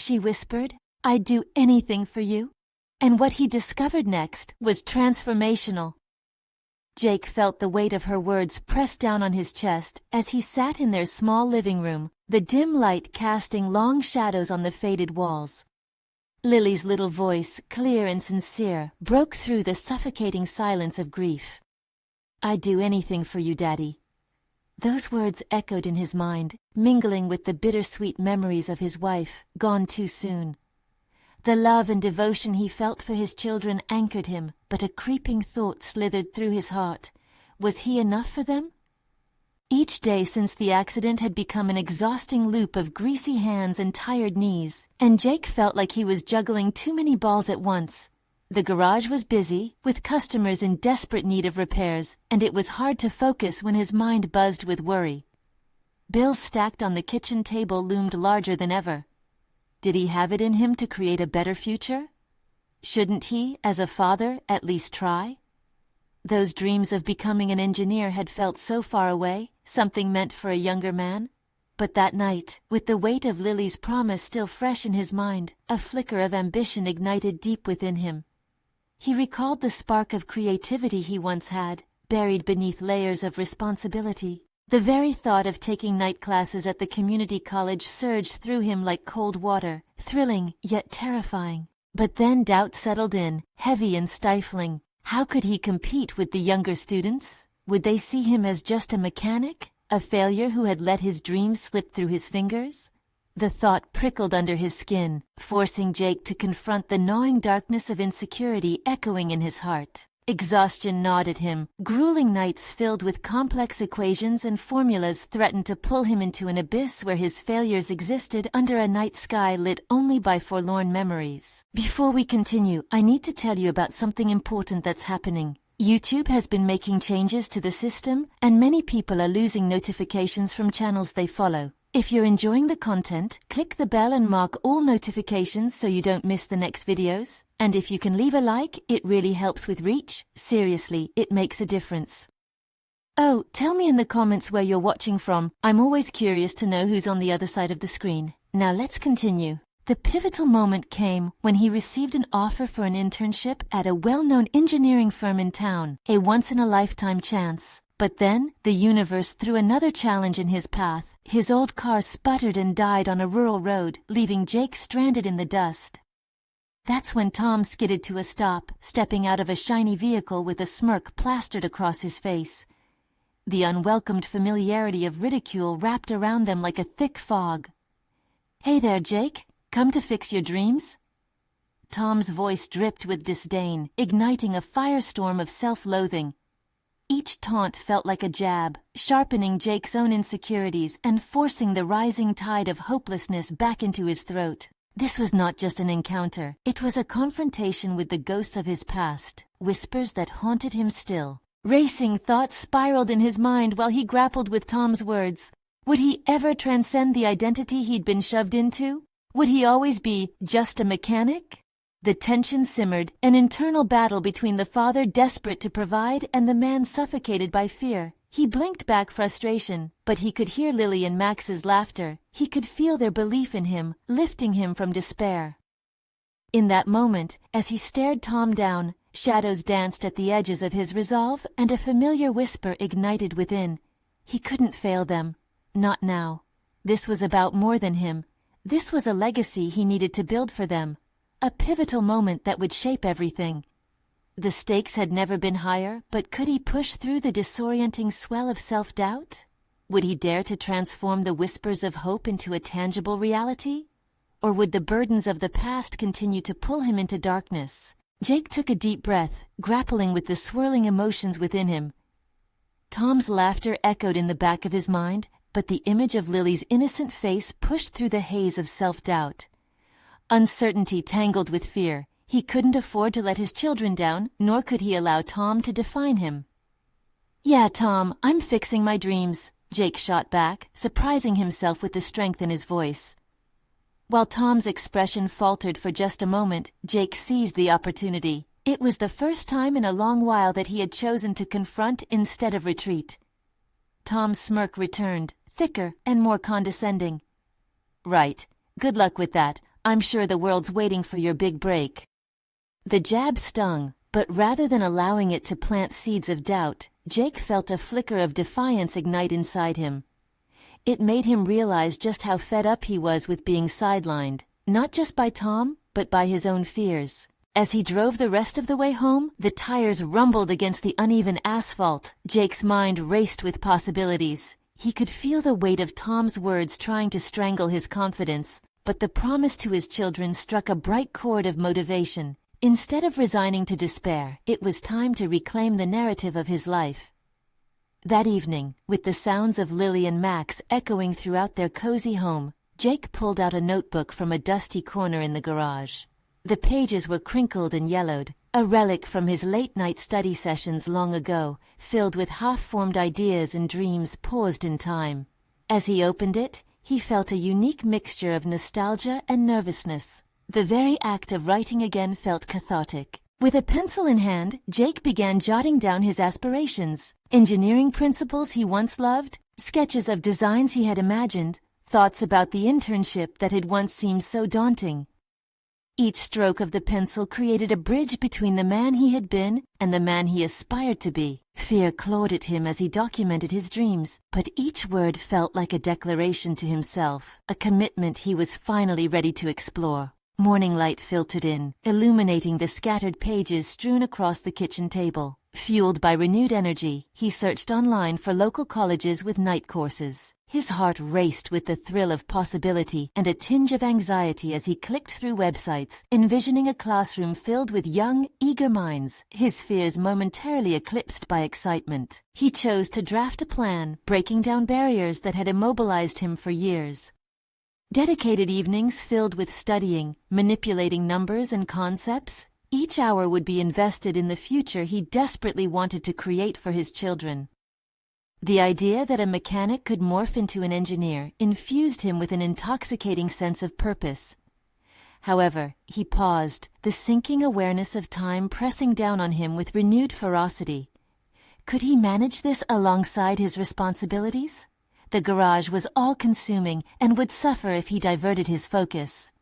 she whispered. "I'd do anything for you." And what he discovered next was transformational. Jake felt the weight of her words press down on his chest as he sat in their small living room, the dim light casting long shadows on the faded walls. Lily's little voice, clear and sincere, broke through the suffocating silence of grief. "I'd do anything for you, Daddy." Those words echoed in his mind, mingling with the bittersweet memories of his wife, gone too soon. The love and devotion he felt for his children anchored him, but a creeping thought slithered through his heart. Was he enough for them? Each day since the accident had become an exhausting loop of greasy hands and tired knees, and Jake felt like he was juggling too many balls at once. The garage was busy, with customers in desperate need of repairs, and it was hard to focus when his mind buzzed with worry. Bills stacked on the kitchen table loomed larger than ever. Did he have it in him to create a better future? Shouldn't he, as a father, at least try? Those dreams of becoming an engineer had felt so far away, something meant for a younger man. But that night, with the weight of Lily's promise still fresh in his mind, a flicker of ambition ignited deep within him. He recalled the spark of creativity he once had, buried beneath layers of responsibility. The very thought of taking night classes at the community college surged through him like cold water, thrilling yet terrifying. But then doubt settled in, heavy and stifling. How could he compete with the younger students? Would they see him as just a mechanic, a failure who had let his dreams slip through his fingers? The thought prickled under his skin, forcing Jake to confront the gnawing darkness of insecurity echoing in his heart. Exhaustion gnawed at him. Grueling nights filled with complex equations and formulas threatened to pull him into an abyss where his failures existed under a night sky lit only by forlorn memories. Before we continue, I need to tell you about something important that's happening. YouTube has been making changes to the system, and many people are losing notifications from channels they follow. If you're enjoying the content, click the bell and mark all notifications so you don't miss the next videos. And if you can leave a like, it really helps with reach. Seriously, it makes a difference. Oh, tell me in the comments where you're watching from. I'm always curious to know who's on the other side of the screen. Now let's continue. The pivotal moment came when he received an offer for an internship at a well-known engineering firm in town, a once-in-a-lifetime chance. But then, the universe threw another challenge in his path. His old car sputtered and died on a rural road, leaving Jake stranded in the dust. That's when Tom skidded to a stop, stepping out of a shiny vehicle with a smirk plastered across his face. The unwelcomed familiarity of ridicule wrapped around them like a thick fog. "Hey there, Jake. Come to fix your dreams?" Tom's voice dripped with disdain, igniting a firestorm of self-loathing. Each taunt felt like a jab, sharpening Jake's own insecurities and forcing the rising tide of hopelessness back into his throat. This was not just an encounter. It was a confrontation with the ghosts of his past, whispers that haunted him still. Racing thoughts spiraled in his mind while he grappled with Tom's words. Would he ever transcend the identity he'd been shoved into? Would he always be just a mechanic? The tension simmered, an internal battle between the father desperate to provide and the man suffocated by fear. He blinked back frustration, but he could hear Lily and Max's laughter. He could feel their belief in him, lifting him from despair. In that moment, as he stared Tom down, shadows danced at the edges of his resolve and a familiar whisper ignited within. He couldn't fail them. Not now. This was about more than him. This was a legacy he needed to build for them. A pivotal moment that would shape everything. The stakes had never been higher, but could he push through the disorienting swell of self-doubt? Would he dare to transform the whispers of hope into a tangible reality? Or would the burdens of the past continue to pull him into darkness? Jake took a deep breath, grappling with the swirling emotions within him. Tom's laughter echoed in the back of his mind, but the image of Lily's innocent face pushed through the haze of self-doubt. Uncertainty tangled with fear. He couldn't afford to let his children down, nor could he allow Tom to define him. "Yeah, Tom, I'm fixing my dreams," Jake shot back, surprising himself with the strength in his voice. While Tom's expression faltered for just a moment, Jake seized the opportunity. It was the first time in a long while that he had chosen to confront instead of retreat. Tom's smirk returned, thicker and more condescending. "Right. Good luck with that. I'm sure the world's waiting for your big break." The jab stung, but rather than allowing it to plant seeds of doubt, Jake felt a flicker of defiance ignite inside him. It made him realize just how fed up he was with being sidelined, not just by Tom, but by his own fears. As he drove the rest of the way home, the tires rumbled against the uneven asphalt. Jake's mind raced with possibilities. He could feel the weight of Tom's words trying to strangle his confidence, but the promise to his children struck a bright chord of motivation. Instead of resigning to despair, it was time to reclaim the narrative of his life. That evening, with the sounds of Lily and Max echoing throughout their cozy home, Jake pulled out a notebook from a dusty corner in the garage. The pages were crinkled and yellowed, a relic from his late-night study sessions long ago, filled with half-formed ideas and dreams paused in time. As he opened it, he felt a unique mixture of nostalgia and nervousness. The very act of writing again felt cathartic. With a pencil in hand, Jake began jotting down his aspirations, engineering principles he once loved, sketches of designs he had imagined, thoughts about the internship that had once seemed so daunting. Each stroke of the pencil created a bridge between the man he had been and the man he aspired to be. Fear clawed at him as he documented his dreams, but each word felt like a declaration to himself, a commitment he was finally ready to explore. Morning light filtered in, illuminating the scattered pages strewn across the kitchen table. Fueled by renewed energy, he searched online for local colleges with night courses. His heart raced with the thrill of possibility and a tinge of anxiety as he clicked through websites, envisioning a classroom filled with young, eager minds, his fears momentarily eclipsed by excitement. He chose to draft a plan, breaking down barriers that had immobilized him for years. Dedicated evenings filled with studying, manipulating numbers and concepts, each hour would be invested in the future he desperately wanted to create for his children. The idea that a mechanic could morph into an engineer infused him with an intoxicating sense of purpose. However, he paused, the sinking awareness of time pressing down on him with renewed ferocity. Could he manage this alongside his responsibilities? The garage was all-consuming and would suffer if he diverted his focus.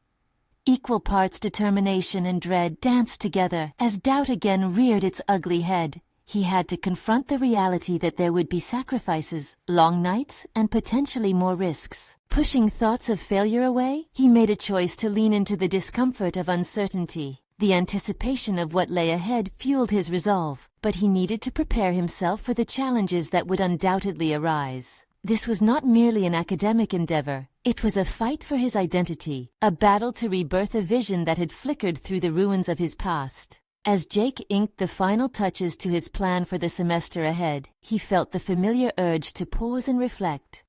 Equal parts determination and dread danced together as doubt again reared its ugly head. He had to confront the reality that there would be sacrifices, long nights, and potentially more risks. Pushing thoughts of failure away, he made a choice to lean into the discomfort of uncertainty. The anticipation of what lay ahead fueled his resolve, but he needed to prepare himself for the challenges that would undoubtedly arise. This was not merely an academic endeavor. It was a fight for his identity, a battle to rebirth a vision that had flickered through the ruins of his past. As Jake inked the final touches to his plan for the semester ahead, he felt the familiar urge to pause and reflect.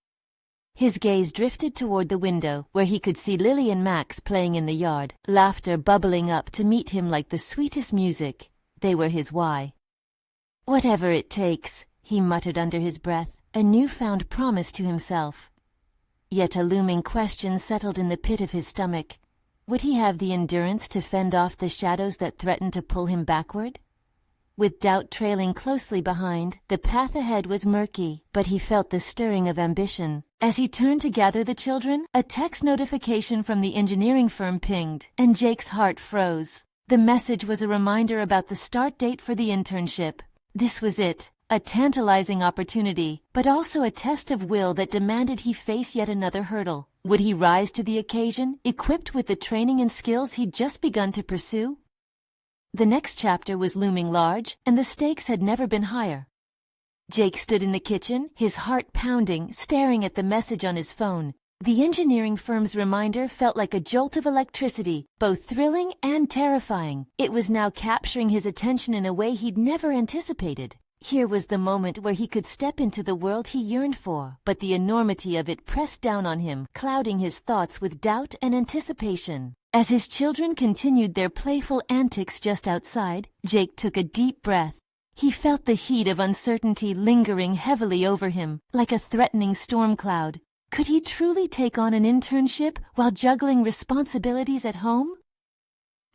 His gaze drifted toward the window, where he could see Lily and Max playing in the yard, laughter bubbling up to meet him like the sweetest music. They were his why. "Whatever it takes," he muttered under his breath, a newfound promise to himself. Yet a looming question settled in the pit of his stomach. Would he have the endurance to fend off the shadows that threatened to pull him backward? With doubt trailing closely behind, the path ahead was murky, but he felt the stirring of ambition. As he turned to gather the children, a text notification from the engineering firm pinged, and Jake's heart froze. The message was a reminder about the start date for the internship. This was it. A tantalizing opportunity, but also a test of will that demanded he face yet another hurdle. Would he rise to the occasion, equipped with the training and skills he'd just begun to pursue? The next chapter was looming large, and the stakes had never been higher. Jake stood in the kitchen, his heart pounding, staring at the message on his phone. The engineering firm's reminder felt like a jolt of electricity, both thrilling and terrifying. It was now capturing his attention in a way he'd never anticipated. Here was the moment where he could step into the world he yearned for, but the enormity of it pressed down on him, clouding his thoughts with doubt and anticipation. As his children continued their playful antics just outside, Jake took a deep breath. He felt the heat of uncertainty lingering heavily over him, like a threatening storm cloud. Could he truly take on an internship while juggling responsibilities at home?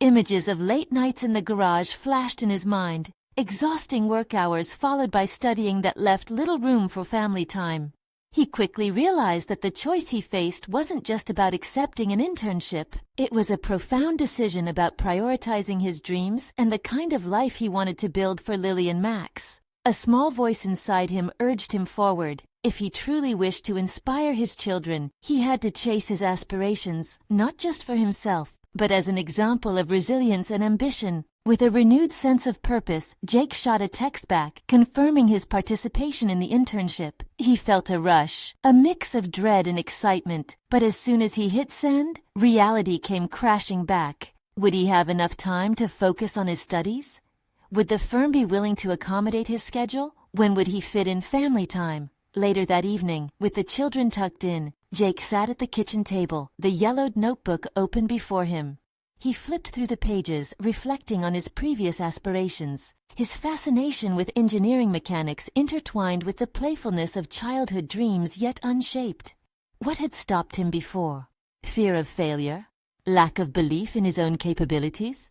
Images of late nights in the garage flashed in his mind. Exhausting work hours followed by studying that left little room for family time. He quickly realized that the choice he faced wasn't just about accepting an internship. It was a profound decision about prioritizing his dreams and the kind of life he wanted to build for Lily and Max. A small voice inside him urged him forward. If he truly wished to inspire his children, he had to chase his aspirations, not just for himself, but as an example of resilience and ambition. With a renewed sense of purpose, Jake shot a text back, confirming his participation in the internship. He felt a rush, a mix of dread and excitement, but as soon as he hit send, reality came crashing back. Would he have enough time to focus on his studies? Would the firm be willing to accommodate his schedule? When would he fit in family time? Later that evening, with the children tucked in, Jake sat at the kitchen table, the yellowed notebook open before him. He flipped through the pages, reflecting on his previous aspirations. His fascination with engineering mechanics intertwined with the playfulness of childhood dreams yet unshaped. What had stopped him before? Fear of failure? Lack of belief in his own capabilities?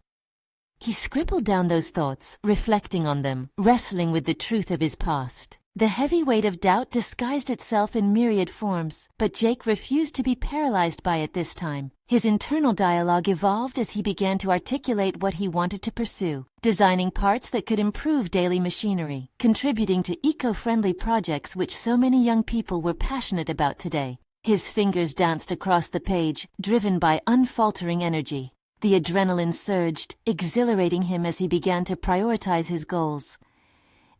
He scribbled down those thoughts, reflecting on them, wrestling with the truth of his past. The heavy weight of doubt disguised itself in myriad forms, but Jake refused to be paralyzed by it this time. His internal dialogue evolved as he began to articulate what he wanted to pursue, designing parts that could improve daily machinery, contributing to eco-friendly projects which so many young people were passionate about today. His fingers danced across the page, driven by unfaltering energy. The adrenaline surged, exhilarating him as he began to prioritize his goals.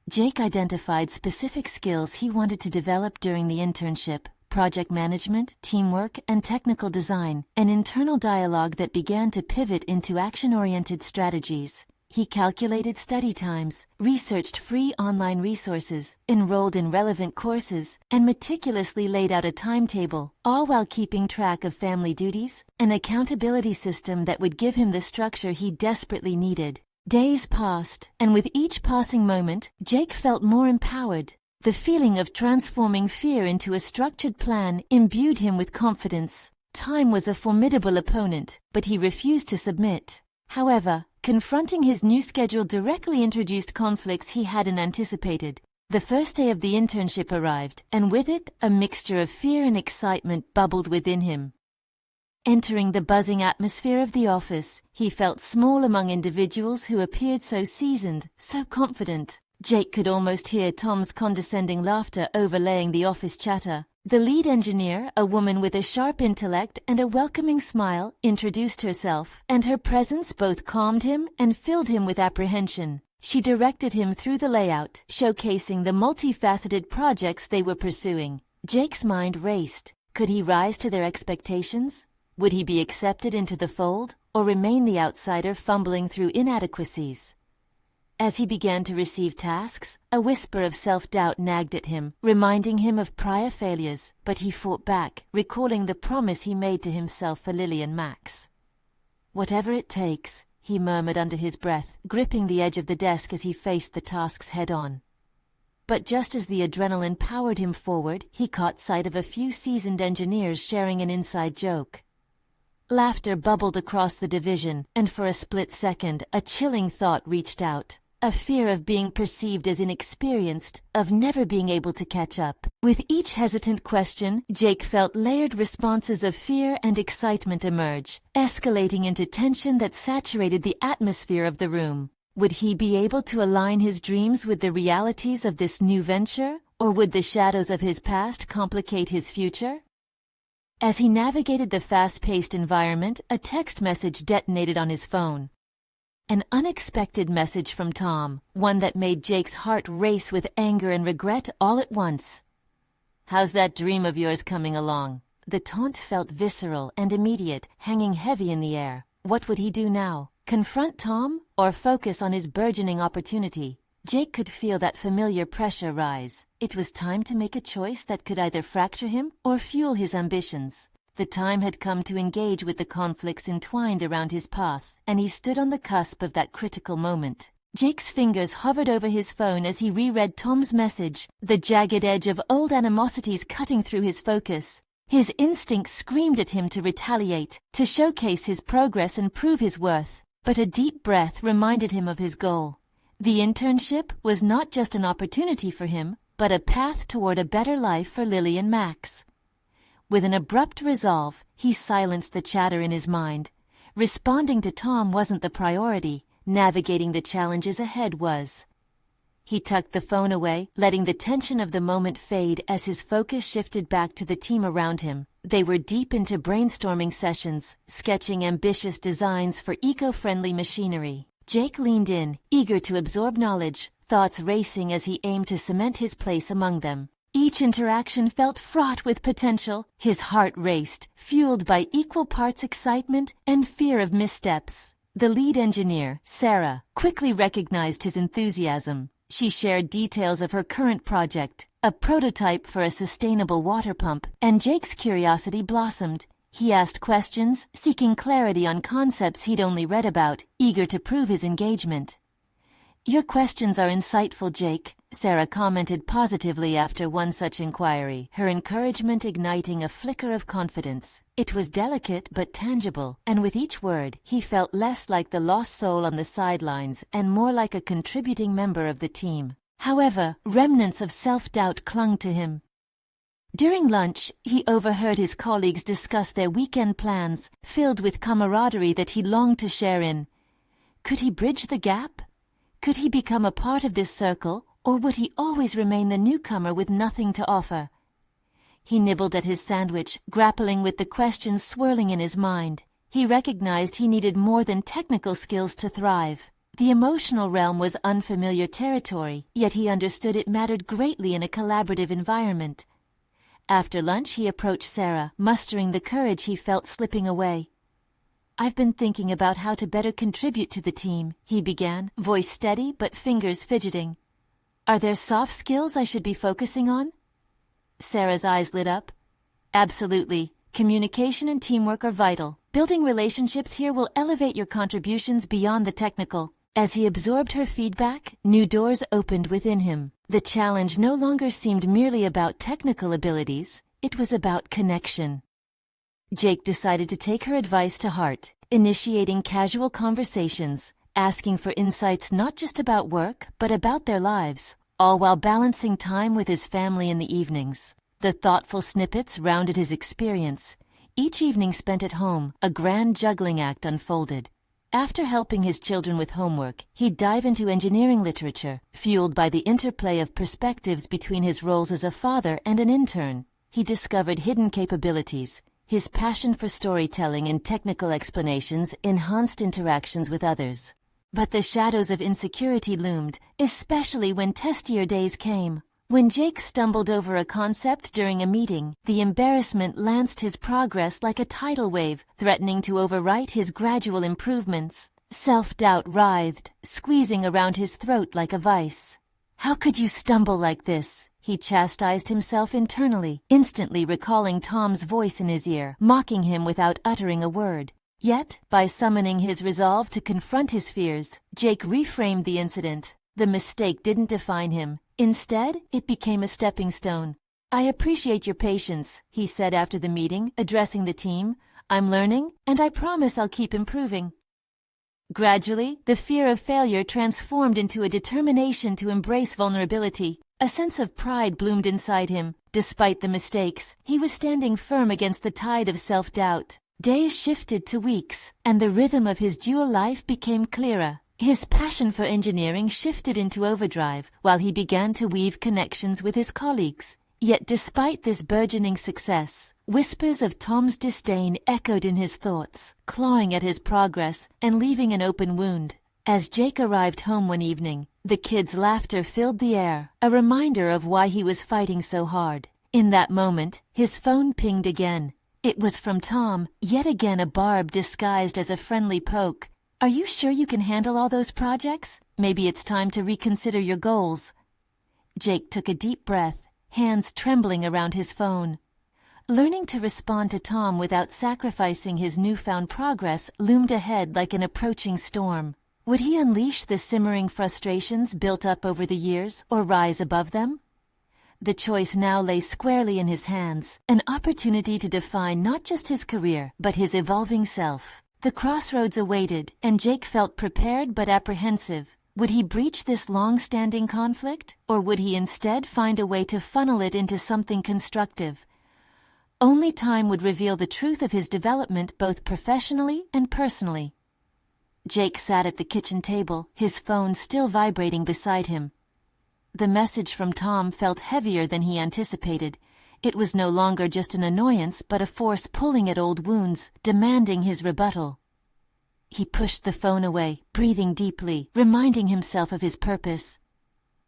Jake identified specific skills he wanted to develop during the internship: project management, teamwork, and technical design, an internal dialogue that began to pivot into action-oriented strategies. He calculated study times, researched free online resources, enrolled in relevant courses, and meticulously laid out a timetable, all while keeping track of family duties, an accountability system that would give him the structure he desperately needed. Days passed, and with each passing moment, Jake felt more empowered. The feeling of transforming fear into a structured plan imbued him with confidence. Time was a formidable opponent, but he refused to submit. However, confronting his new schedule directly introduced conflicts he hadn't anticipated. The first day of the internship arrived, and with it, a mixture of fear and excitement bubbled within him. Entering the buzzing atmosphere of the office, he felt small among individuals who appeared so seasoned, so confident. Jake could almost hear Tom's condescending laughter overlaying the office chatter. The lead engineer, a woman with a sharp intellect and a welcoming smile, introduced herself, and her presence both calmed him and filled him with apprehension. She directed him through the layout, showcasing the multifaceted projects they were pursuing. Jake's mind raced. Could he rise to their expectations? Would he be accepted into the fold, or remain the outsider fumbling through inadequacies? As he began to receive tasks, a whisper of self-doubt nagged at him, reminding him of prior failures, but he fought back, recalling the promise he made to himself for Lily and Max. "Whatever it takes," he murmured under his breath, gripping the edge of the desk as he faced the tasks head-on. But just as the adrenaline powered him forward, he caught sight of a few seasoned engineers sharing an inside joke. Laughter bubbled across the division, and for a split second, a chilling thought reached out. A fear of being perceived as inexperienced, of never being able to catch up. With each hesitant question, Jake felt layered responses of fear and excitement emerge, escalating into tension that saturated the atmosphere of the room. Would he be able to align his dreams with the realities of this new venture, or would the shadows of his past complicate his future? As he navigated the fast-paced environment, a text message detonated on his phone. An unexpected message from Tom, one that made Jake's heart race with anger and regret all at once. "How's that dream of yours coming along?" The taunt felt visceral and immediate, hanging heavy in the air. What would he do now? Confront Tom, or focus on his burgeoning opportunity? Jake could feel that familiar pressure rise. It was time to make a choice that could either fracture him or fuel his ambitions. The time had come to engage with the conflicts entwined around his path, and he stood on the cusp of that critical moment. Jake's fingers hovered over his phone as he reread Tom's message, the jagged edge of old animosities cutting through his focus. His instinct screamed at him to retaliate, to showcase his progress and prove his worth. But a deep breath reminded him of his goal. The internship was not just an opportunity for him, but a path toward a better life for Lily and Max. With an abrupt resolve, he silenced the chatter in his mind. Responding to Tom wasn't the priority, navigating the challenges ahead was. He tucked the phone away, letting the tension of the moment fade as his focus shifted back to the team around him. They were deep into brainstorming sessions, sketching ambitious designs for eco-friendly machinery. Jake leaned in, eager to absorb knowledge, thoughts racing as he aimed to cement his place among them. Each interaction felt fraught with potential. His heart raced, fueled by equal parts excitement and fear of missteps. The lead engineer, Sarah, quickly recognized his enthusiasm. She shared details of her current project, a prototype for a sustainable water pump, and Jake's curiosity blossomed. He asked questions, seeking clarity on concepts he'd only read about, eager to prove his engagement. "Your questions are insightful, Jake," Sarah commented positively after one such inquiry, her encouragement igniting a flicker of confidence. It was delicate but tangible, and with each word, he felt less like the lost soul on the sidelines and more like a contributing member of the team. However, remnants of self-doubt clung to him. During lunch, he overheard his colleagues discuss their weekend plans, filled with camaraderie that he longed to share in. Could he bridge the gap? Could he become a part of this circle, or would he always remain the newcomer with nothing to offer? He nibbled at his sandwich, grappling with the questions swirling in his mind. He recognized he needed more than technical skills to thrive. The emotional realm was unfamiliar territory, yet he understood it mattered greatly in a collaborative environment. After lunch, he approached Sarah, mustering the courage he felt slipping away. "I've been thinking about how to better contribute to the team," he began, voice steady but fingers fidgeting. "Are there soft skills I should be focusing on?" Sarah's eyes lit up. "Absolutely. Communication and teamwork are vital. Building relationships here will elevate your contributions beyond the technical." As he absorbed her feedback, new doors opened within him. The challenge no longer seemed merely about technical abilities, it was about connection. Jake decided to take her advice to heart, initiating casual conversations, asking for insights not just about work, but about their lives, all while balancing time with his family in the evenings. The thoughtful snippets rounded his experience. Each evening spent at home, a grand juggling act unfolded. After helping his children with homework, he'd dive into engineering literature, fueled by the interplay of perspectives between his roles as a father and an intern. He discovered hidden capabilities. His passion for storytelling and technical explanations enhanced interactions with others. But the shadows of insecurity loomed, especially when testier days came. When Jake stumbled over a concept during a meeting, the embarrassment lanced his progress like a tidal wave, threatening to overwrite his gradual improvements. Self-doubt writhed, squeezing around his throat like a vice. "How could you stumble like this?" He chastised himself internally, instantly recalling Tom's voice in his ear, mocking him without uttering a word. Yet, by summoning his resolve to confront his fears, Jake reframed the incident. The mistake didn't define him. Instead, it became a stepping stone. "I appreciate your patience," he said after the meeting, addressing the team. "I'm learning, and I promise I'll keep improving." Gradually, the fear of failure transformed into a determination to embrace vulnerability. A sense of pride bloomed inside him. Despite the mistakes, he was standing firm against the tide of self-doubt. Days shifted to weeks, and the rhythm of his dual life became clearer. His passion for engineering shifted into overdrive, while he began to weave connections with his colleagues. Yet despite this burgeoning success, whispers of Tom's disdain echoed in his thoughts, clawing at his progress and leaving an open wound. As Jake arrived home one evening, the kids' laughter filled the air, a reminder of why he was fighting so hard. In that moment, his phone pinged again. It was from Tom, yet again a barb disguised as a friendly poke. "Are you sure you can handle all those projects? Maybe it's time to reconsider your goals." Jake took a deep breath, hands trembling around his phone. Learning to respond to Tom without sacrificing his newfound progress loomed ahead like an approaching storm. Would he unleash the simmering frustrations built up over the years or rise above them? The choice now lay squarely in his hands, an opportunity to define not just his career, but his evolving self. The crossroads awaited, and Jake felt prepared but apprehensive. Would he breach this long-standing conflict, or would he instead find a way to funnel it into something constructive? Only time would reveal the truth of his development both professionally and personally. Jake sat at the kitchen table, his phone still vibrating beside him. The message from Tom felt heavier than he anticipated. It was no longer just an annoyance but a force pulling at old wounds, demanding his rebuttal. He pushed the phone away, breathing deeply, reminding himself of his purpose.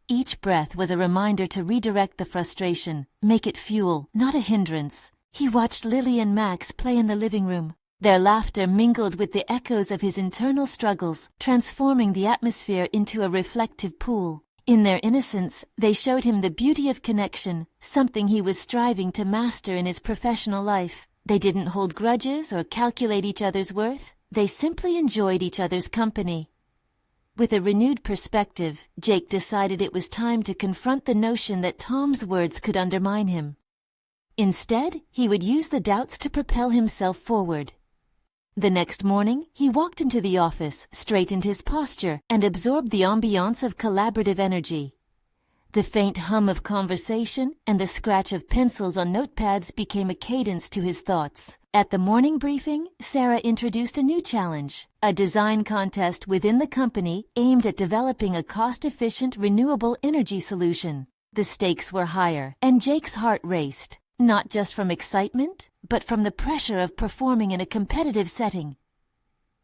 Each breath was a reminder to redirect the frustration, make it fuel, not a hindrance. He watched Lily and Max play in the living room. Their laughter mingled with the echoes of his internal struggles, transforming the atmosphere into a reflective pool. In their innocence, they showed him the beauty of connection, something he was striving to master in his professional life. They didn't hold grudges or calculate each other's worth. They simply enjoyed each other's company. With a renewed perspective, Jake decided it was time to confront the notion that Tom's words could undermine him. Instead, he would use the doubts to propel himself forward. The next morning, he walked into the office, straightened his posture, and absorbed the ambiance of collaborative energy. The faint hum of conversation and the scratch of pencils on notepads became a cadence to his thoughts. At the morning briefing, Sarah introduced a new challenge, a design contest within the company aimed at developing a cost-efficient renewable energy solution. The stakes were higher, and Jake's heart raced. Not just from excitement, but from the pressure of performing in a competitive setting.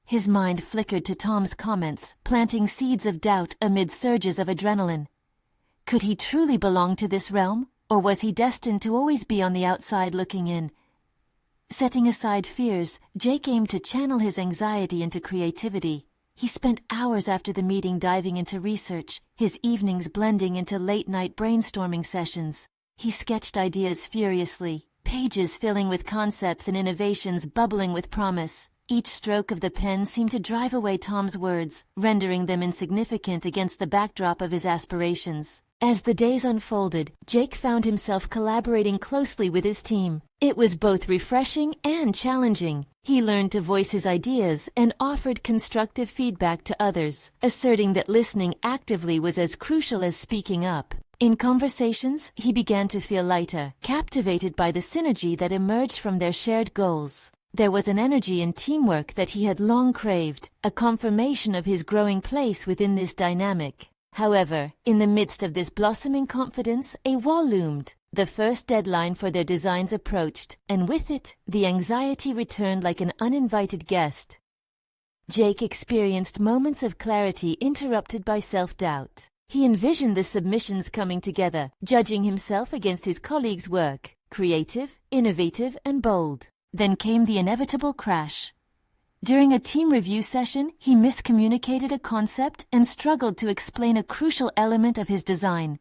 His mind flickered to Tom's comments, planting seeds of doubt amid surges of adrenaline. Could he truly belong to this realm, or was he destined to always be on the outside looking in? Setting aside fears, Jake aimed to channel his anxiety into creativity. He spent hours after the meeting diving into research, his evenings blending into late-night brainstorming sessions. He sketched ideas furiously, pages filling with concepts and innovations bubbling with promise. Each stroke of the pen seemed to drive away Tom's words, rendering them insignificant against the backdrop of his aspirations. As the days unfolded, Jake found himself collaborating closely with his team. It was both refreshing and challenging. He learned to voice his ideas and offered constructive feedback to others, asserting that listening actively was as crucial as speaking up. In conversations, he began to feel lighter, captivated by the synergy that emerged from their shared goals. There was an energy in teamwork that he had long craved, a confirmation of his growing place within this dynamic. However, in the midst of this blossoming confidence, a wall loomed. The first deadline for their designs approached, and with it, the anxiety returned like an uninvited guest. Jake experienced moments of clarity interrupted by self-doubt. He envisioned the submissions coming together, judging himself against his colleagues' work, creative, innovative, and bold. Then came the inevitable crash. During a team review session, he miscommunicated a concept and struggled to explain a crucial element of his design.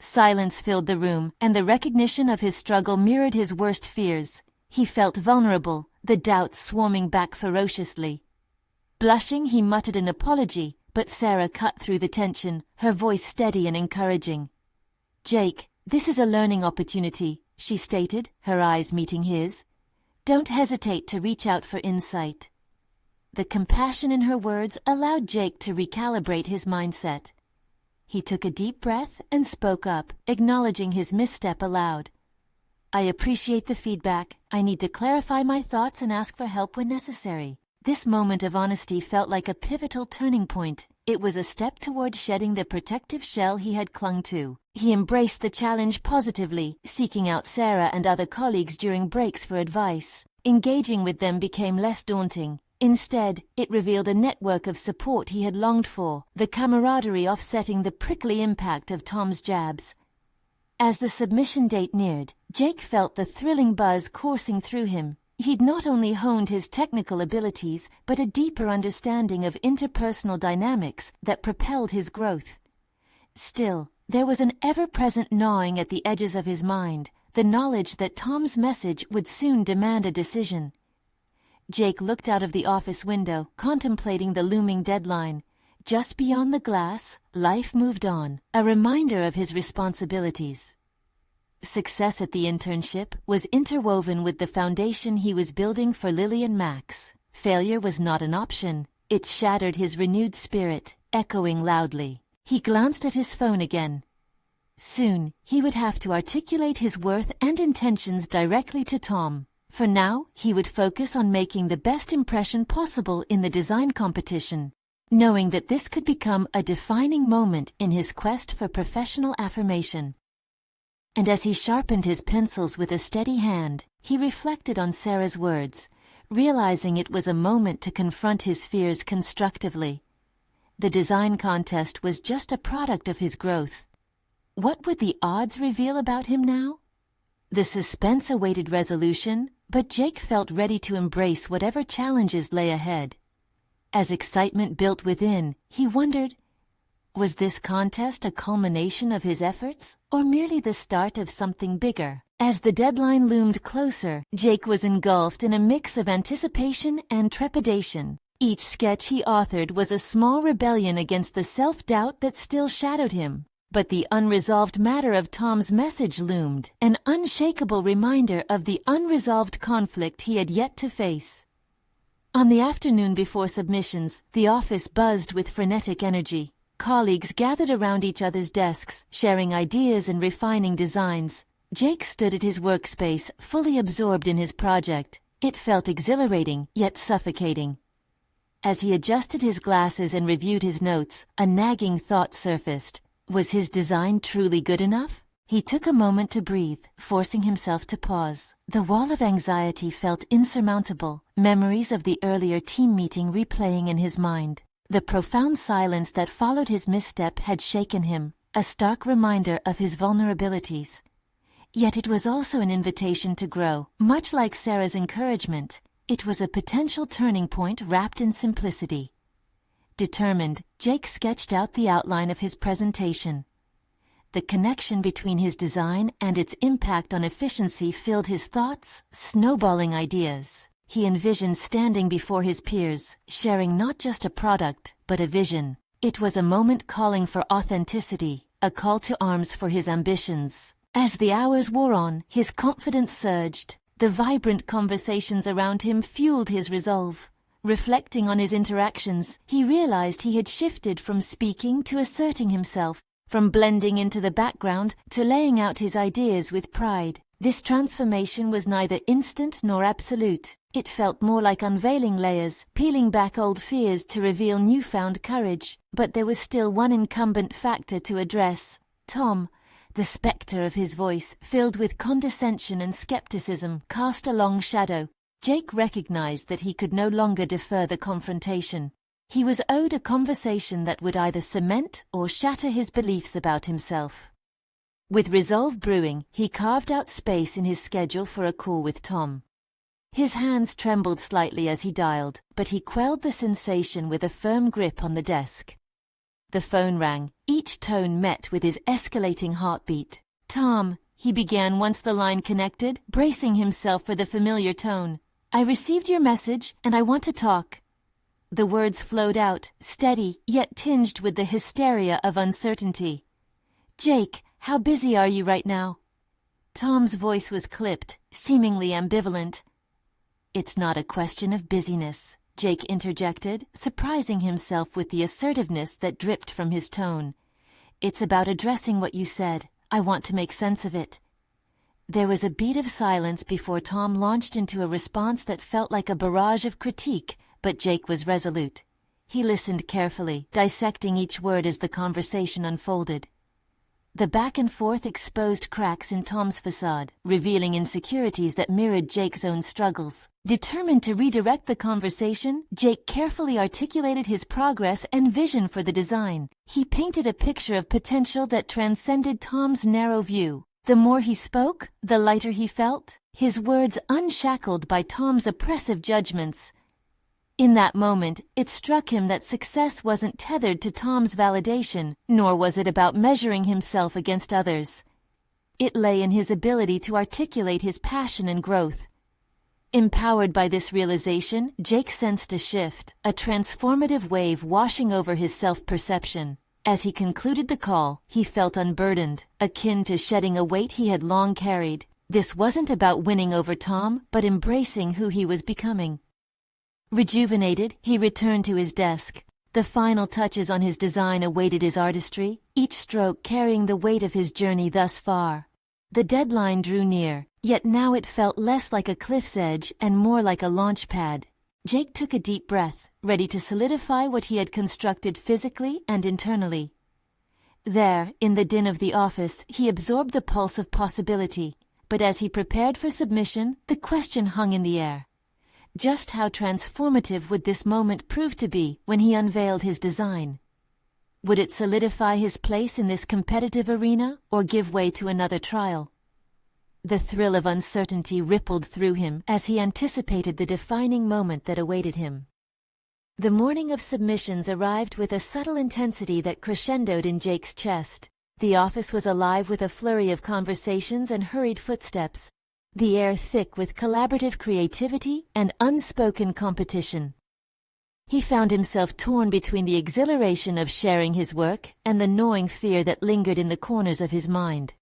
Silence filled the room, and the recognition of his struggle mirrored his worst fears. He felt vulnerable, the doubts swarming back ferociously. Blushing, he muttered an apology, but Sarah cut through the tension, her voice steady and encouraging. "Jake, this is a learning opportunity," she stated, her eyes meeting his. "Don't hesitate to reach out for insight." The compassion in her words allowed Jake to recalibrate his mindset. He took a deep breath and spoke up, acknowledging his misstep aloud. "I appreciate the feedback. I need to clarify my thoughts and ask for help when necessary." This moment of honesty felt like a pivotal turning point. It was a step toward shedding the protective shell he had clung to. He embraced the challenge positively, seeking out Sarah and other colleagues during breaks for advice. Engaging with them became less daunting. Instead, it revealed a network of support he had longed for, the camaraderie offsetting the prickly impact of Tom's jabs. As the submission date neared, Jake felt the thrilling buzz coursing through him. He'd not only honed his technical abilities, but a deeper understanding of interpersonal dynamics that propelled his growth. Still, there was an ever-present gnawing at the edges of his mind, the knowledge that Tom's message would soon demand a decision. Jake looked out of the office window, contemplating the looming deadline. Just beyond the glass, life moved on, a reminder of his responsibilities. Success at the internship was interwoven with the foundation he was building for Lily and Max. Failure was not an option. It shattered his renewed spirit. echoing loudly. He glanced at his phone again. Soon, he would have to articulate his worth and intentions directly to Tom. For now, he would focus on making the best impression possible in the design competition, knowing that this could become a defining moment in his quest for professional affirmation. And as he sharpened his pencils with a steady hand, he reflected on Sarah's words, realizing it was a moment to confront his fears constructively. The design contest was just a product of his growth. What would the odds reveal about him now? The suspense awaited resolution, but Jake felt ready to embrace whatever challenges lay ahead. As excitement built within, he wondered, was this contest a culmination of his efforts, or merely the start of something bigger? As the deadline loomed closer, Jake was engulfed in a mix of anticipation and trepidation. Each sketch he authored was a small rebellion against the self-doubt that still shadowed him. But the unresolved matter of Tom's message loomed, an unshakable reminder of the unresolved conflict he had yet to face. On the afternoon before submissions, the office buzzed with frenetic energy. Colleagues gathered around each other's desks, sharing ideas and refining designs. Jake stood at his workspace, fully absorbed in his project. It felt exhilarating, yet suffocating. As he adjusted his glasses and reviewed his notes, a nagging thought surfaced. Was his design truly good enough? He took a moment to breathe, forcing himself to pause. The wall of anxiety felt insurmountable, memories of the earlier team meeting replaying in his mind. The profound silence that followed his misstep had shaken him, a stark reminder of his vulnerabilities. Yet it was also an invitation to grow. Much like Sarah's encouragement, it was a potential turning point wrapped in simplicity. Determined, Jake sketched out the outline of his presentation. The connection between his design and its impact on efficiency filled his thoughts, snowballing ideas. He envisioned standing before his peers, sharing not just a product, but a vision. It was a moment calling for authenticity, a call to arms for his ambitions. As the hours wore on, his confidence surged. The vibrant conversations around him fueled his resolve. Reflecting on his interactions, he realized he had shifted from speaking to asserting himself, from blending into the background to laying out his ideas with pride. This transformation was neither instant nor absolute. It felt more like unveiling layers, peeling back old fears to reveal newfound courage. But there was still one incumbent factor to address: Tom. The specter of his voice, filled with condescension and skepticism, cast a long shadow. Jake recognized that he could no longer defer the confrontation. He was owed a conversation that would either cement or shatter his beliefs about himself. With resolve brewing, he carved out space in his schedule for a call with Tom. His hands trembled slightly as he dialed, but he quelled the sensation with a firm grip on the desk. The phone rang, each tone met with his escalating heartbeat. "Tom," he began once the line connected, bracing himself for the familiar tone. "I received your message, and I want to talk." The words flowed out, steady, yet tinged with the hysteria of uncertainty. "Jake, how busy are you right now?" Tom's voice was clipped, seemingly ambivalent. "It's not a question of busyness," Jake interjected, surprising himself with the assertiveness that dripped from his tone. "It's about addressing what you said. I want to make sense of it." There was a beat of silence before Tom launched into a response that felt like a barrage of critique, but Jake was resolute. He listened carefully, dissecting each word as the conversation unfolded. The back and forth exposed cracks in Tom's facade, revealing insecurities that mirrored Jake's own struggles. Determined to redirect the conversation, Jake carefully articulated his progress and vision for the design. He painted a picture of potential that transcended Tom's narrow view. The more he spoke, the lighter he felt, his words unshackled by Tom's oppressive judgments. In that moment, it struck him that success wasn't tethered to Tom's validation, nor was it about measuring himself against others. It lay in his ability to articulate his passion and growth. Empowered by this realization, Jake sensed a shift, a transformative wave washing over his self-perception. As he concluded the call, he felt unburdened, akin to shedding a weight he had long carried. This wasn't about winning over Tom, but embracing who he was becoming. Rejuvenated, he returned to his desk. The final touches on his design awaited his artistry, each stroke carrying the weight of his journey thus far. The deadline drew near, yet now it felt less like a cliff's edge and more like a launch pad. Jake took a deep breath, ready to solidify what he had constructed physically and internally. There, in the din of the office, he absorbed the pulse of possibility, but as he prepared for submission, the question hung in the air. Just how transformative would this moment prove to be when he unveiled his design? Would it solidify his place in this competitive arena or give way to another trial? The thrill of uncertainty rippled through him as he anticipated the defining moment that awaited him. The morning of submissions arrived with a subtle intensity that crescendoed in Jake's chest. The office was alive with a flurry of conversations and hurried footsteps, the air thick with collaborative creativity and unspoken competition. He found himself torn between the exhilaration of sharing his work and the gnawing fear that lingered in the corners of his mind.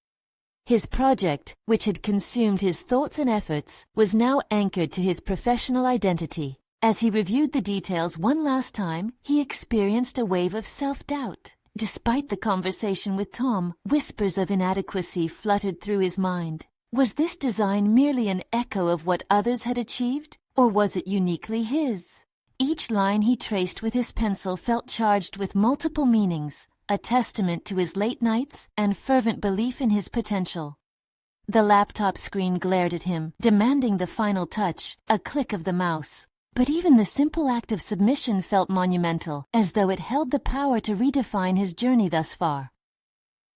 His project, which had consumed his thoughts and efforts, was now anchored to his professional identity. As he reviewed the details one last time, he experienced a wave of self-doubt. Despite the conversation with Tom, whispers of inadequacy fluttered through his mind. Was this design merely an echo of what others had achieved, or was it uniquely his? Each line he traced with his pencil felt charged with multiple meanings, a testament to his late nights and fervent belief in his potential. The laptop screen glared at him, demanding the final touch, a click of the mouse. But even the simple act of submission felt monumental, as though it held the power to redefine his journey thus far.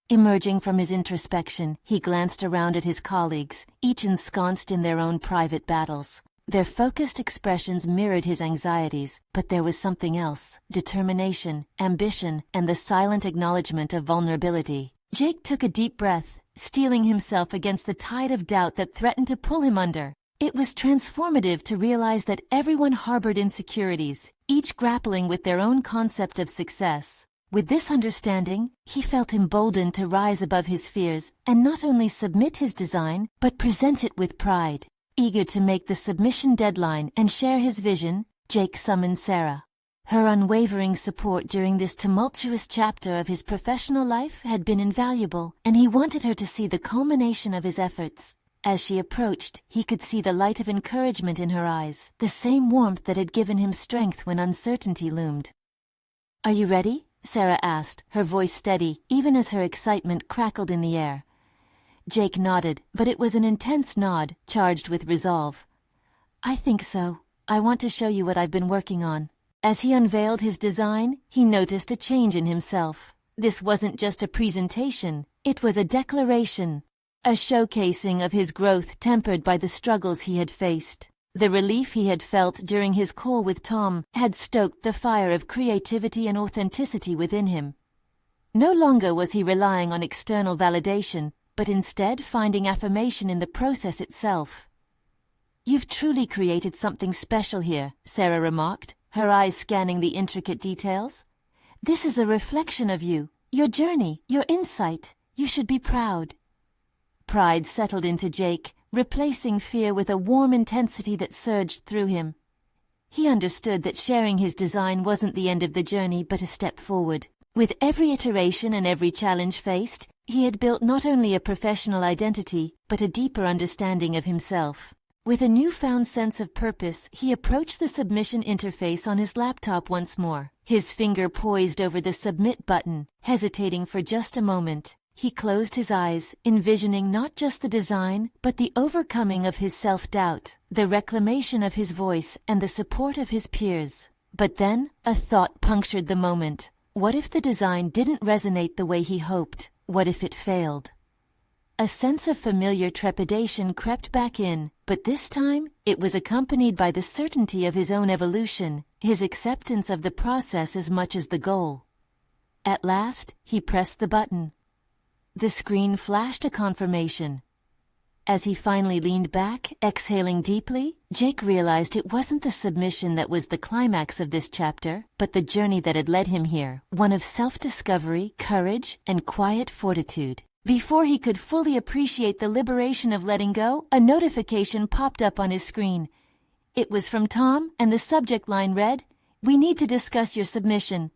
Emerging from his introspection, he glanced around at his colleagues, each ensconced in their own private battles. Their focused expressions mirrored his anxieties, but there was something else: determination, ambition, and the silent acknowledgement of vulnerability. Jake took a deep breath, steeling himself against the tide of doubt that threatened to pull him under. It was transformative to realize that everyone harbored insecurities, each grappling with their own concept of success. With this understanding, he felt emboldened to rise above his fears and not only submit his design, but present it with pride. Eager to make the submission deadline and share his vision, Jake summoned Sarah. Her unwavering support during this tumultuous chapter of his professional life had been invaluable, and he wanted her to see the culmination of his efforts. As she approached, he could see the light of encouragement in her eyes, the same warmth that had given him strength when uncertainty loomed. "Are you ready?" Sarah asked, her voice steady, even as her excitement crackled in the air. Jake nodded, but it was an intense nod, charged with resolve. "I think so. I want to show you what I've been working on." As he unveiled his design, he noticed a change in himself. This wasn't just a presentation, it was a declaration, a showcasing of his growth tempered by the struggles he had faced. The relief he had felt during his call with Tom had stoked the fire of creativity and authenticity within him. No longer was he relying on external validation, but instead finding affirmation in the process itself. "You've truly created something special here," Sarah remarked, her eyes scanning the intricate details. "This is a reflection of you, your journey, your insight. You should be proud." Pride settled into Jake, replacing fear with a warm intensity that surged through him. He understood that sharing his design wasn't the end of the journey but a step forward. With every iteration and every challenge faced, he had built not only a professional identity, but a deeper understanding of himself. With a newfound sense of purpose, he approached the submission interface on his laptop once more, his finger poised over the submit button, hesitating for just a moment. He closed his eyes, envisioning not just the design, but the overcoming of his self-doubt, the reclamation of his voice, and the support of his peers. But then, a thought punctured the moment. What if the design didn't resonate the way he hoped? What if it failed? A sense of familiar trepidation crept back in, but this time, it was accompanied by the certainty of his own evolution, his acceptance of the process as much as the goal. At last, he pressed the button. The screen flashed a confirmation. As he finally leaned back, exhaling deeply, Jake realized it wasn't the submission that was the climax of this chapter, but the journey that had led him here, one of self-discovery, courage, and quiet fortitude. Before he could fully appreciate the liberation of letting go, a notification popped up on his screen. It was from Tom, and the subject line read, We need to discuss your submission."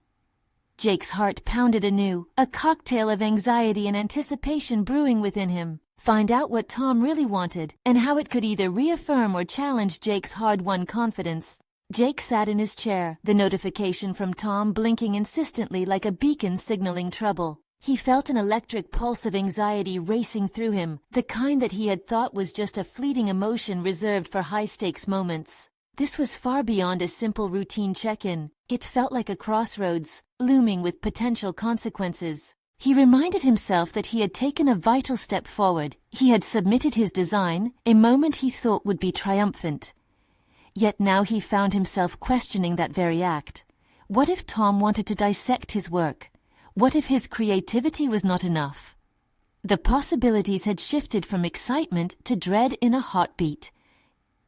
Jake's heart pounded anew, a cocktail of anxiety and anticipation brewing within him. Find out what Tom really wanted, and how it could either reaffirm or challenge Jake's hard-won confidence. Jake sat in his chair, the notification from Tom blinking insistently like a beacon signaling trouble. He felt an electric pulse of anxiety racing through him, the kind that he had thought was just a fleeting emotion reserved for high-stakes moments. This was far beyond a simple routine check-in. It felt like a crossroads, looming with potential consequences. He reminded himself that he had taken a vital step forward. He had submitted his design, a moment he thought would be triumphant. Yet now he found himself questioning that very act. What if Tom wanted to dissect his work? What if his creativity was not enough? The possibilities had shifted from excitement to dread in a heartbeat.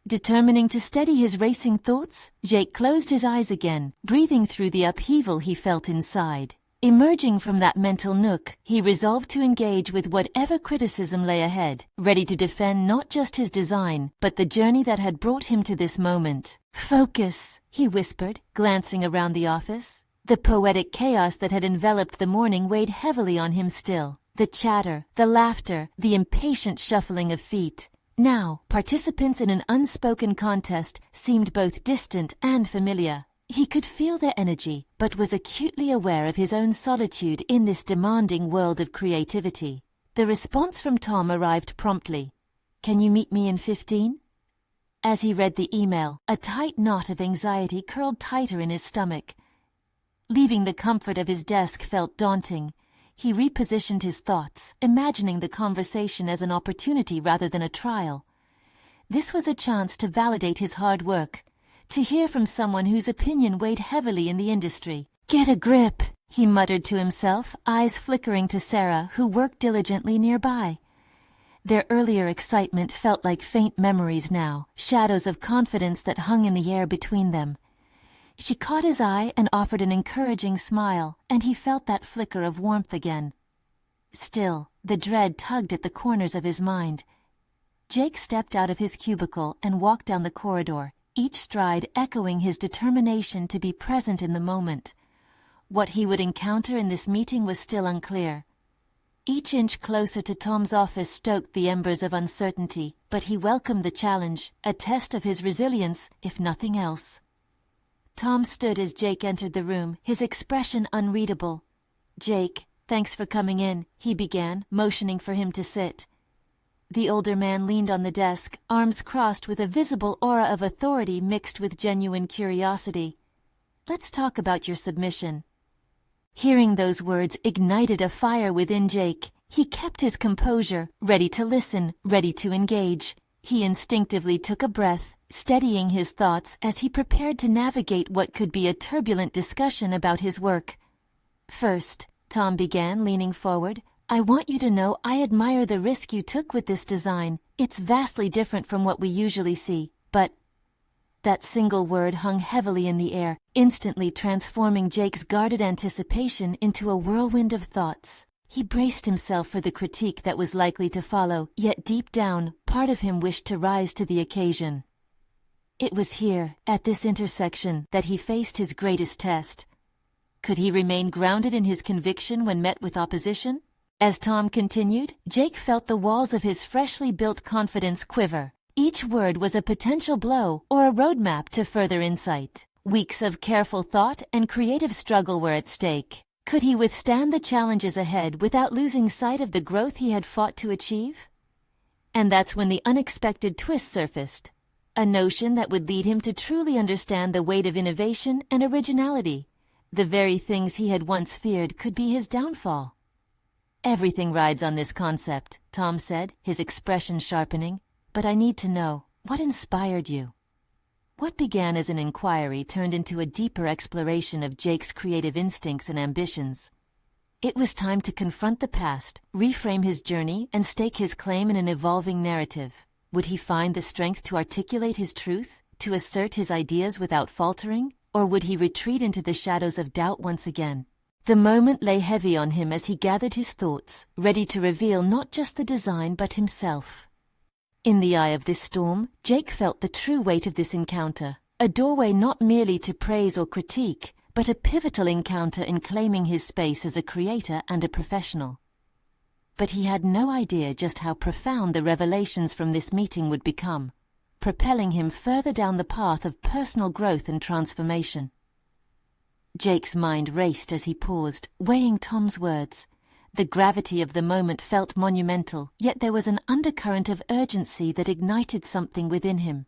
Determining to steady his racing thoughts, Jake closed his eyes again, breathing through the upheaval he felt inside. Emerging from that mental nook, he resolved to engage with whatever criticism lay ahead, ready to defend not just his design, but the journey that had brought him to this moment. "Focus," he whispered, glancing around the office. The poetic chaos that had enveloped the morning weighed heavily on him still. The chatter, the laughter, the impatient shuffling of feet. Now, participants in an unspoken contest seemed both distant and familiar. He could feel their energy, but was acutely aware of his own solitude in this demanding world of creativity. The response from Tom arrived promptly. "Can you meet me in 15?" As he read the email, a tight knot of anxiety curled tighter in his stomach. Leaving the comfort of his desk felt daunting. He repositioned his thoughts, imagining the conversation as an opportunity rather than a trial. This was a chance to validate his hard work, to hear from someone whose opinion weighed heavily in the industry. "Get a grip," he muttered to himself, eyes flickering to Sarah, who worked diligently nearby. Their earlier excitement felt like faint memories now, shadows of confidence that hung in the air between them. She caught his eye and offered an encouraging smile, and he felt that flicker of warmth again. Still, the dread tugged at the corners of his mind. Jake stepped out of his cubicle and walked down the corridor, each stride echoing his determination to be present in the moment. What he would encounter in this meeting was still unclear. Each inch closer to Tom's office stoked the embers of uncertainty, but he welcomed the challenge, a test of his resilience, if nothing else. Tom stood as Jake entered the room, his expression unreadable. "Jake, thanks for coming in," he began, motioning for him to sit. The older man leaned on the desk, arms crossed with a visible aura of authority mixed with genuine curiosity. "Let's talk about your submission." Hearing those words ignited a fire within Jake. He kept his composure, ready to listen, ready to engage. He instinctively took a breath, steadying his thoughts as he prepared to navigate what could be a turbulent discussion about his work. "First," Tom began, leaning forward, "I want you to know I admire the risk you took with this design. It's vastly different from what we usually see, but—" That single word hung heavily in the air, instantly transforming Jake's guarded anticipation into a whirlwind of thoughts. He braced himself for the critique that was likely to follow, yet deep down, part of him wished to rise to the occasion. It was here, at this intersection, that he faced his greatest test. Could he remain grounded in his conviction when met with opposition? As Tom continued, Jake felt the walls of his freshly built confidence quiver. Each word was a potential blow or a roadmap to further insight. Weeks of careful thought and creative struggle were at stake. Could he withstand the challenges ahead without losing sight of the growth he had fought to achieve? And that's when the unexpected twist surfaced. A notion that would lead him to truly understand the weight of innovation and originality. The very things he had once feared could be his downfall. "Everything rides on this concept," Tom said, his expression sharpening. "But I need to know, what inspired you?" What began as an inquiry turned into a deeper exploration of Jake's creative instincts and ambitions. It was time to confront the past, reframe his journey, and stake his claim in an evolving narrative. Would he find the strength to articulate his truth, to assert his ideas without faltering, or would he retreat into the shadows of doubt once again? The moment lay heavy on him as he gathered his thoughts, ready to reveal not just the design but himself. In the eye of this storm, Jake felt the true weight of this encounter. a doorway not merely to praise or critique, but a pivotal encounter in claiming his space as a creator and a professional. But he had no idea just how profound the revelations from this meeting would become, propelling him further down the path of personal growth and transformation. Jake's mind raced as he paused, weighing Tom's words. The gravity of the moment felt monumental, yet there was an undercurrent of urgency that ignited something within him.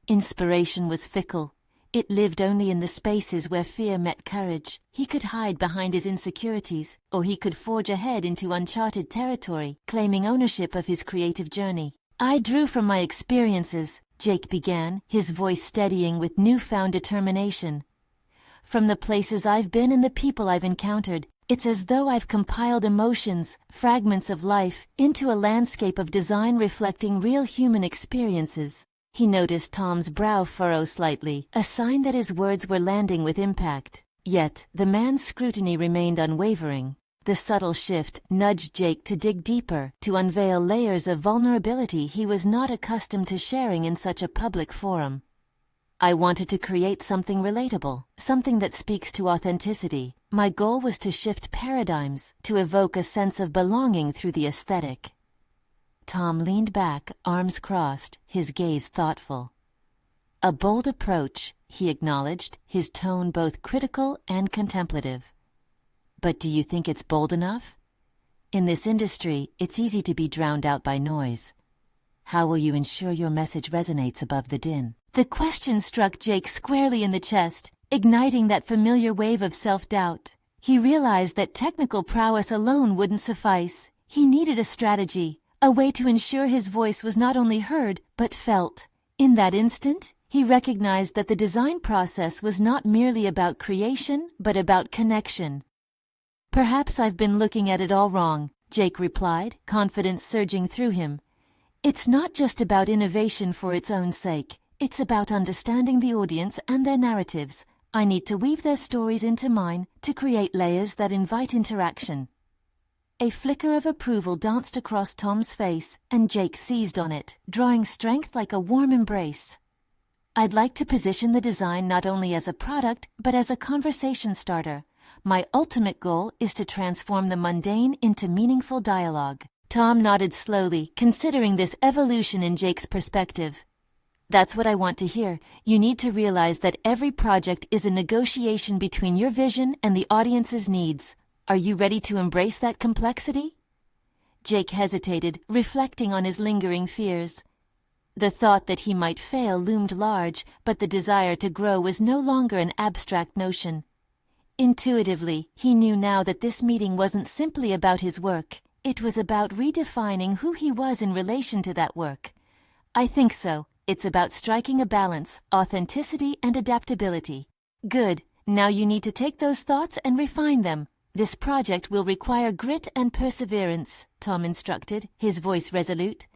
Inspiration was fickle. It lived only in the spaces where fear met courage. He could hide behind his insecurities, or he could forge ahead into uncharted territory, claiming ownership of his creative journey. I drew from my experiences, Jake began, his voice steadying with newfound determination. From the places I've been and the people I've encountered, it's as though I've compiled emotions, fragments of life, into a landscape of design reflecting real human experiences. He noticed Tom's brow furrow slightly, a sign that his words were landing with impact. Yet, the man's scrutiny remained unwavering. The subtle shift nudged Jake to dig deeper, to unveil layers of vulnerability he was not accustomed to sharing in such a public forum. I wanted to create something relatable, something that speaks to authenticity. My goal was to shift paradigms, to evoke a sense of belonging through the aesthetic. Tom leaned back, arms crossed, his gaze thoughtful. A bold approach, he acknowledged, his tone both critical and contemplative. But do you think it's bold enough? In this industry, it's easy to be drowned out by noise. How will you ensure your message resonates above the din? The question struck Jake squarely in the chest, igniting that familiar wave of self-doubt. He realized that technical prowess alone wouldn't suffice. He needed a strategy, a way to ensure his voice was not only heard, but felt. In that instant, he recognized that the design process was not merely about creation, but about connection. Perhaps I've been looking at it all wrong, Jake replied, confidence surging through him. It's not just about innovation for its own sake. It's about understanding the audience and their narratives. I need to weave their stories into mine to create layers that invite interaction. A flicker of approval danced across Tom's face, and Jake seized on it, drawing strength like a warm embrace. I'd like to position the design not only as a product, but as a conversation starter. My ultimate goal is to transform the mundane into meaningful dialogue. Tom nodded slowly, considering this evolution in Jake's perspective. That's what I want to hear. You need to realize that every project is a negotiation between your vision and the audience's needs. Are you ready to embrace that complexity? Jake hesitated, reflecting on his lingering fears. The thought that he might fail loomed large, but the desire to grow was no longer an abstract notion. Intuitively, he knew now that this meeting wasn't simply about his work. It was about redefining who he was in relation to that work. I think so. It's about striking a balance, authenticity and adaptability. Good. Now you need to take those thoughts and refine them. This project will require grit and perseverance, Tom instructed, his voice resolute.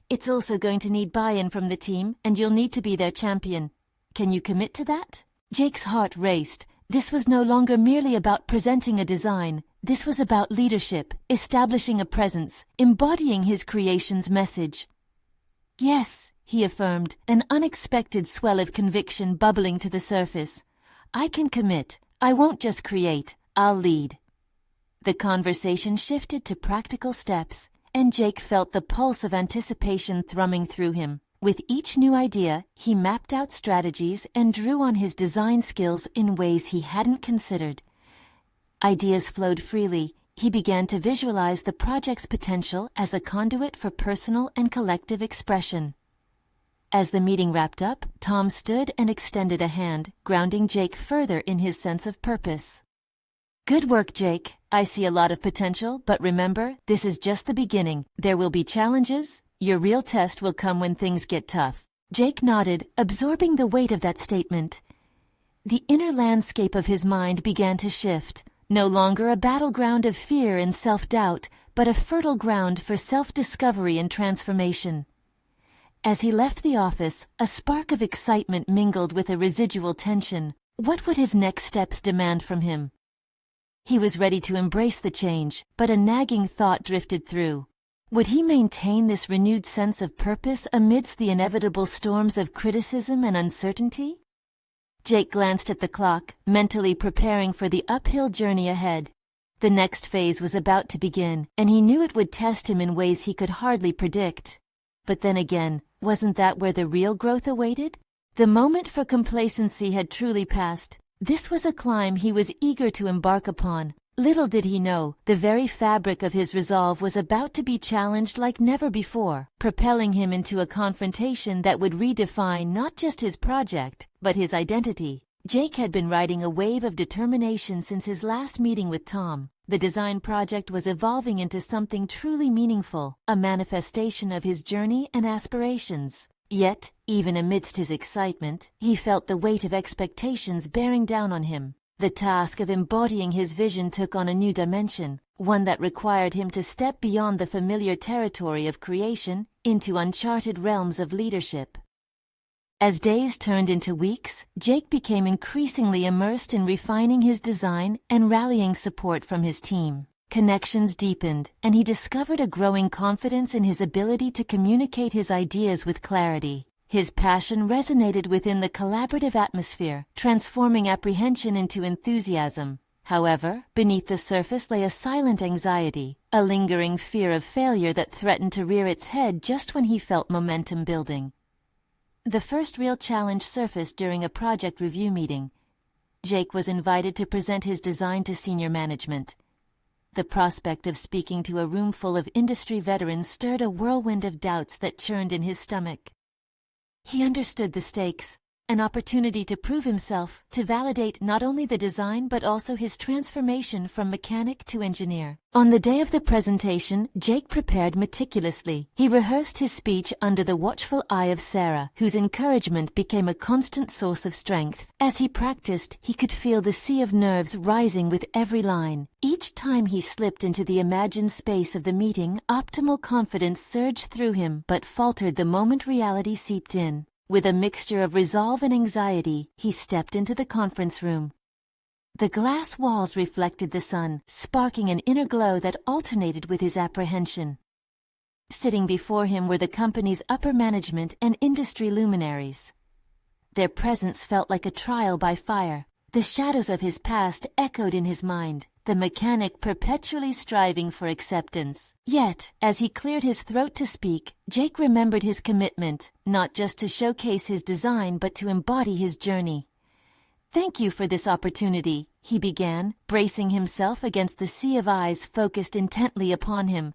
It's also going to need buy-in from the team, and you'll need to be their champion. Can you commit to that? Jake's heart raced. This was no longer merely about presenting a design. This was about leadership, establishing a presence, embodying his creation's message. Yes, he affirmed, an unexpected swell of conviction bubbling to the surface. I can commit. I won't just create. I'll lead. The conversation shifted to practical steps, and Jake felt the pulse of anticipation thrumming through him. With each new idea, he mapped out strategies and drew on his design skills in ways he hadn't considered. Ideas flowed freely. He began to visualize the project's potential as a conduit for personal and collective expression. As the meeting wrapped up, Tom stood and extended a hand, grounding Jake further in his sense of purpose. Good work, Jake. I see a lot of potential, but remember, this is just the beginning. There will be challenges. Your real test will come when things get tough. Jake nodded, absorbing the weight of that statement. The inner landscape of his mind began to shift, no longer a battleground of fear and self-doubt, but a fertile ground for self-discovery and transformation. As he left the office, a spark of excitement mingled with a residual tension. What would his next steps demand from him? He was ready to embrace the change, but a nagging thought drifted through. Would he maintain this renewed sense of purpose amidst the inevitable storms of criticism and uncertainty? Jake glanced at the clock, mentally preparing for the uphill journey ahead. The next phase was about to begin, and he knew it would test him in ways he could hardly predict. But then again, wasn't that where the real growth awaited? The moment for complacency had truly passed. This was a climb he was eager to embark upon. Little did he know, the very fabric of his resolve was about to be challenged like never before, propelling him into a confrontation that would redefine not just his project, but his identity. Jake had been riding a wave of determination since his last meeting with Tom. The design project was evolving into something truly meaningful, a manifestation of his journey and aspirations. Yet, even amidst his excitement, he felt the weight of expectations bearing down on him. The task of embodying his vision took on a new dimension, one that required him to step beyond the familiar territory of creation into uncharted realms of leadership. As days turned into weeks, Jake became increasingly immersed in refining his design and rallying support from his team. Connections deepened, and he discovered a growing confidence in his ability to communicate his ideas with clarity. His passion resonated within the collaborative atmosphere, transforming apprehension into enthusiasm. However, beneath the surface lay a silent anxiety, a lingering fear of failure that threatened to rear its head just when he felt momentum building. The first real challenge surfaced during a project review meeting. Jake was invited to present his design to senior management. The prospect of speaking to a room full of industry veterans stirred a whirlwind of doubts that churned in his stomach. He understood the stakes, an opportunity to prove himself, to validate not only the design but also his transformation from mechanic to engineer. On the day of the presentation, Jake prepared meticulously. He rehearsed his speech under the watchful eye of Sarah, whose encouragement became a constant source of strength. As he practiced, he could feel the sea of nerves rising with every line. Each time he slipped into the imagined space of the meeting, optimal confidence surged through him, but faltered the moment reality seeped in. With a mixture of resolve and anxiety, he stepped into the conference room. The glass walls reflected the sun, sparking an inner glow that alternated with his apprehension. Sitting before him were the company's upper management and industry luminaries. Their presence felt like a trial by fire. The shadows of his past echoed in his mind, the mechanic perpetually striving for acceptance. Yet, as he cleared his throat to speak, Jake remembered his commitment, not just to showcase his design but to embody his journey. "Thank you for this opportunity," he began, bracing himself against the sea of eyes focused intently upon him.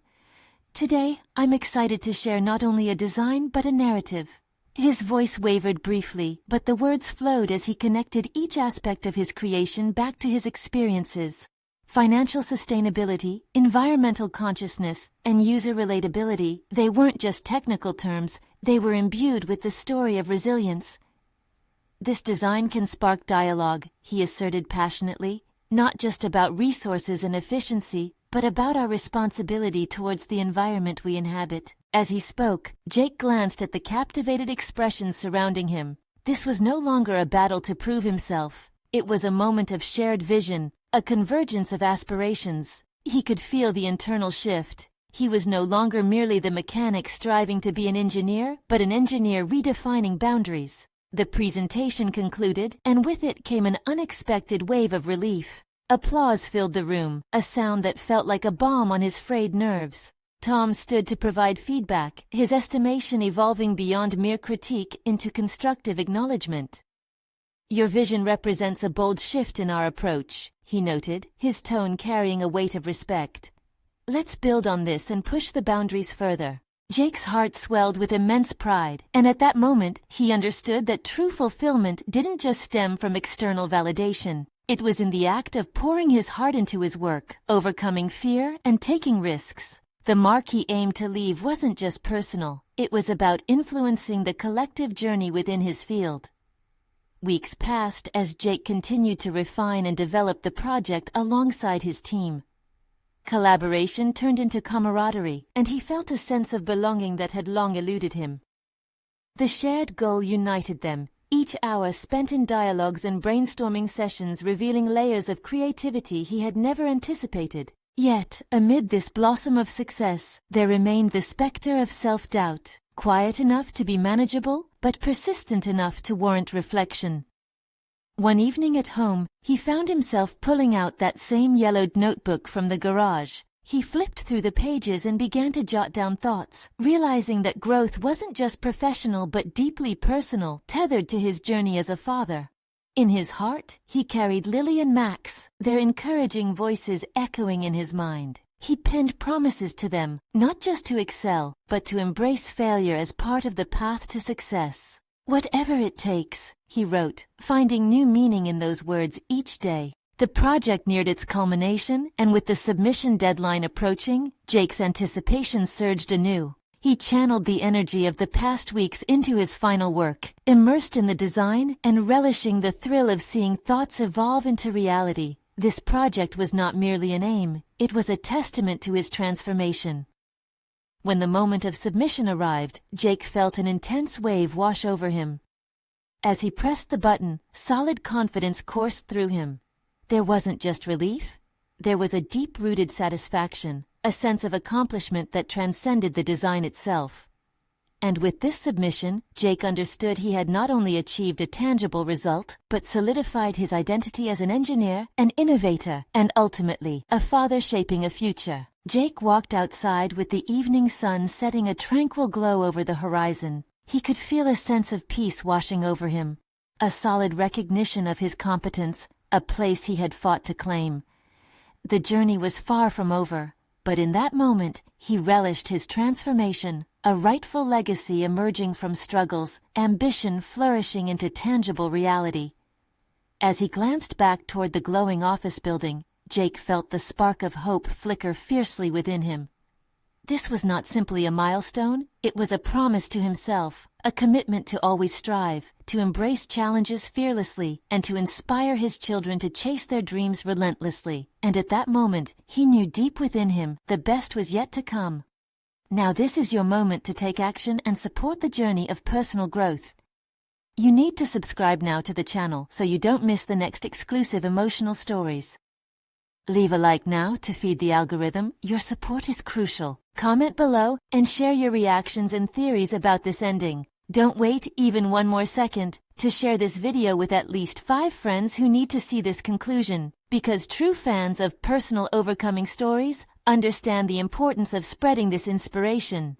"Today, I'm excited to share not only a design but a narrative." His voice wavered briefly, but the words flowed as he connected each aspect of his creation back to his experiences. Financial sustainability, environmental consciousness, and user relatability, they weren't just technical terms, they were imbued with the story of resilience. "This design can spark dialogue," he asserted passionately, "not just about resources and efficiency, but about our responsibility towards the environment we inhabit." As he spoke, Jake glanced at the captivated expressions surrounding him. This was no longer a battle to prove himself. It was a moment of shared vision, a convergence of aspirations. He could feel the internal shift. He was no longer merely the mechanic striving to be an engineer, but an engineer redefining boundaries. The presentation concluded, and with it came an unexpected wave of relief. Applause filled the room, a sound that felt like a balm on his frayed nerves. Tom stood to provide feedback, his estimation evolving beyond mere critique into constructive acknowledgement. "Your vision represents a bold shift in our approach," he noted, his tone carrying a weight of respect. "Let's build on this and push the boundaries further." Jake's heart swelled with immense pride, and at that moment, he understood that true fulfillment didn't just stem from external validation. It was in the act of pouring his heart into his work, overcoming fear, and taking risks. The mark he aimed to leave wasn't just personal, it was about influencing the collective journey within his field. Weeks passed as Jake continued to refine and develop the project alongside his team. Collaboration turned into camaraderie, and he felt a sense of belonging that had long eluded him. The shared goal united them, each hour spent in dialogues and brainstorming sessions revealing layers of creativity he had never anticipated. Yet, amid this blossom of success, there remained the specter of self-doubt, quiet enough to be manageable, but persistent enough to warrant reflection. One evening at home, he found himself pulling out that same yellowed notebook from the garage. He flipped through the pages and began to jot down thoughts, realizing that growth wasn't just professional but deeply personal, tethered to his journey as a father. In his heart, he carried Lily and Max, their encouraging voices echoing in his mind. He penned promises to them, not just to excel, but to embrace failure as part of the path to success. "Whatever it takes," he wrote, finding new meaning in those words each day. The project neared its culmination, and with the submission deadline approaching, Jake's anticipation surged anew. He channeled the energy of the past weeks into his final work, immersed in the design and relishing the thrill of seeing thoughts evolve into reality. This project was not merely an aim, it was a testament to his transformation. When the moment of submission arrived, Jake felt an intense wave wash over him. As he pressed the button, solid confidence coursed through him. There wasn't just relief, there was a deep-rooted satisfaction, a sense of accomplishment that transcended the design itself. And with this submission, Jake understood he had not only achieved a tangible result, but solidified his identity as an engineer, an innovator, and ultimately, a father shaping a future. Jake walked outside with the evening sun setting a tranquil glow over the horizon. He could feel a sense of peace washing over him, a solid recognition of his competence, a place he had fought to claim. The journey was far from over, but in that moment, he relished his transformation, a rightful legacy emerging from struggles, ambition flourishing into tangible reality. As he glanced back toward the glowing office building, Jake felt the spark of hope flicker fiercely within him. This was not simply a milestone, it was a promise to himself, a commitment to always strive, to embrace challenges fearlessly, and to inspire his children to chase their dreams relentlessly. And at that moment, he knew deep within him, the best was yet to come. Now this is your moment to take action and support the journey of personal growth. You need to subscribe now to the channel so you don't miss the next exclusive emotional stories. Leave a like now to feed the algorithm. Your support is crucial. Comment below and share your reactions and theories about this ending. Don't wait even one more second to share this video with at least 5 friends who need to see this conclusion, because true fans of personal overcoming stories understand the importance of spreading this inspiration.